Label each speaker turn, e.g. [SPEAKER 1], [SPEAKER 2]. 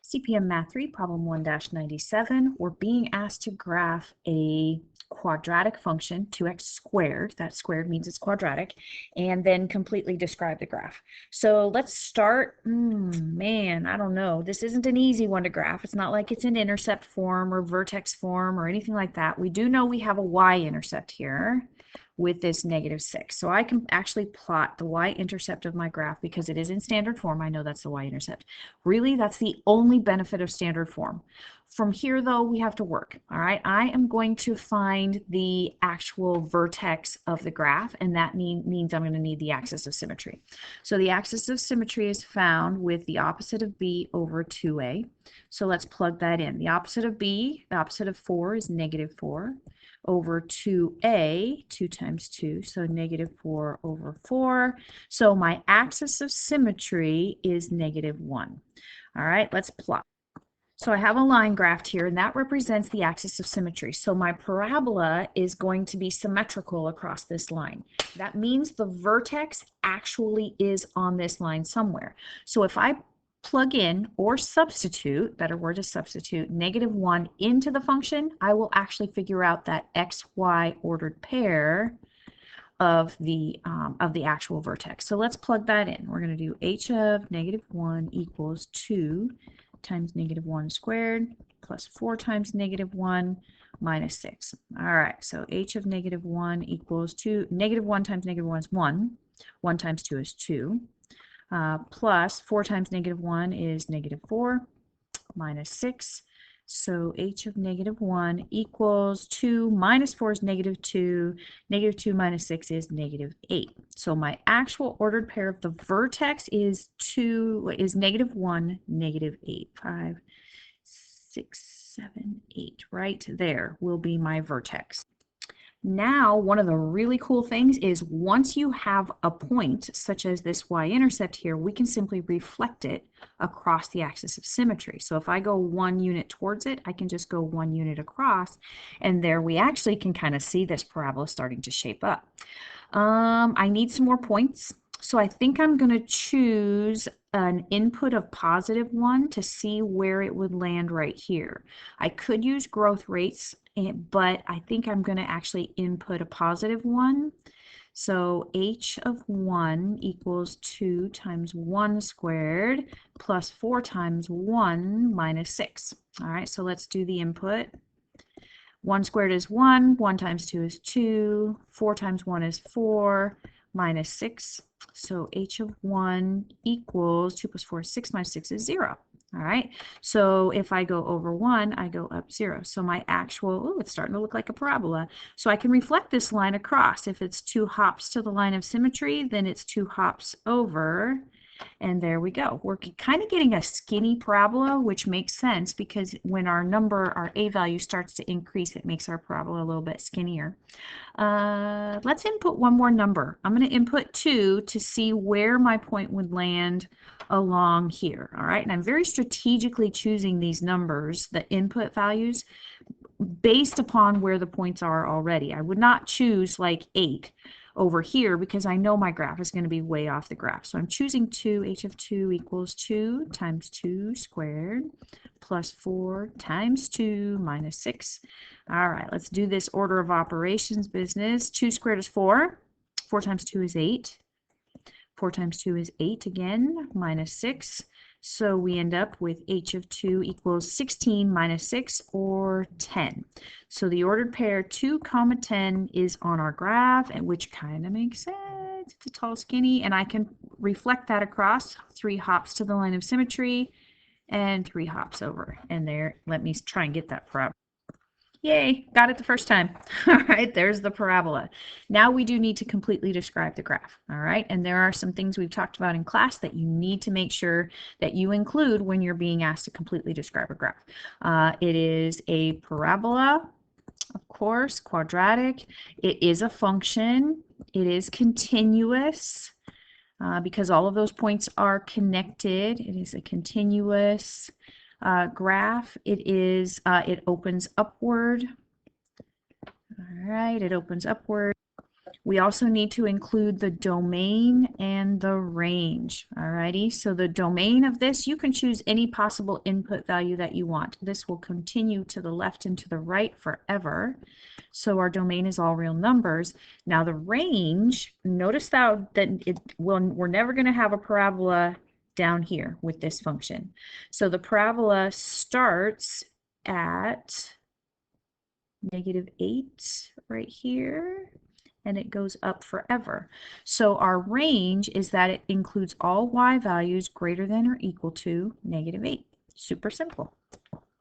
[SPEAKER 1] CPM Math 3, problem 1-97. We're being asked to graph a quadratic function, 2x squared. That squared means it's quadratic, and then completely describe the graph. So let's start. Man, I don't know. This isn't an easy one to graph. It's not like it's in intercept form or vertex form or anything like that. We do know we have a y-intercept here with this -6. So I can actually plot the y-intercept of my graph because it is in standard form. I know that's the y-intercept. Really, that's the only benefit of standard form. From here, though, we have to work. All right, I am going to find the actual vertex of the graph, and that means I'm going to need the axis of symmetry. So the axis of symmetry is found with the opposite of b over 2a. So let's plug that in. The opposite of b, the opposite of 4 is -4 over 2a, 2 times 2, so -4 over 4. So my axis of symmetry is -1. All right, let's plot. So I have a line graphed here, and that represents the axis of symmetry. So my parabola is going to be symmetrical across this line. That means the vertex actually is on this line somewhere. So if I plug in or substitute, better word is substitute, -1 into the function, I will actually figure out that xy ordered pair of the actual vertex. So let's plug that in. We're going to do h of -1 equals 2 times -1 squared plus 4 times -1 minus 6. All right, so h of -1 equals 2. -1 times -1 is 1. 1 times 2 is 2. Plus 4 times -1 is -4 minus 6. So h of -1 equals 2 minus 4 is -2. -2 minus 6 is -8. So my actual ordered pair of the vertex is -1, -8. 5, 6, 7, 8. Right there will be my vertex. Now, one of the really cool things is once you have a point, such as this y-intercept here, we can simply reflect it across the axis of symmetry. So if I go 1 unit towards it, I can just go 1 unit across, and there we actually can kind of see this parabola starting to shape up. I need some more points. So I think I'm going to choose an input of +1 to see where it would land right here. I could use growth rates, but I think I'm going to actually input a +1. So h of 1 equals 2 times 1 squared plus 4 times 1 minus 6. All right, so let's do the input. 1 squared is 1, 1 times 2 is 2, 4 times 1 is 4, minus 6. So h of 1 equals 2 plus 4 is 6 minus 6 is 0. All right, so if I go over 1, I go up 0. So my actual, oh, it's starting to look like a parabola. So I can reflect this line across. If it's 2 hops to the line of symmetry, then it's 2 hops over. And there we go. We're kind of getting a skinny parabola, which makes sense because when our a value starts to increase, it makes our parabola a little bit skinnier. Let's input one more number. I'm going to input 2 to see where my point would land along here. All right, and I'm very strategically choosing these numbers, the input values, based upon where the points are already. I would not choose like 8 over here because I know my graph is going to be way off the graph. So I'm choosing 2. H of 2 equals 2 times 2 squared plus 4 times 2 minus 6. All right, let's do this order of operations business. 2 squared is 4. 4 times 2 is 8. 4 times 2 is 8 again, minus 6. So we end up with h of 2 equals 16 minus 6, or 10. So the ordered pair 2, 10 is on our graph, and which kind of makes sense. It's a tall, skinny, and I can reflect that across 3 hops to the line of symmetry and 3 hops over. And there, let me try and get that parabola. Yay, got it the first time. All right, there's the parabola. Now we do need to completely describe the graph. All right, and there are some things we've talked about in class that you need to make sure that you include when you're being asked to completely describe a graph. It is a parabola, of course, quadratic. It is a function. It is continuous because all of those points are connected. It is a continuous graph. It opens upward. All right, it opens upward. We also need to include the domain and the range. Alrighty, so the domain of this, you can choose any possible input value that you want. This will continue to the left and to the right forever. So our domain is all real numbers. Now the range, notice that we're never going to have a parabola down here with this function. So the parabola starts at -8 right here, and it goes up forever. So our range is that it includes all y values greater than or equal to -8. Super simple.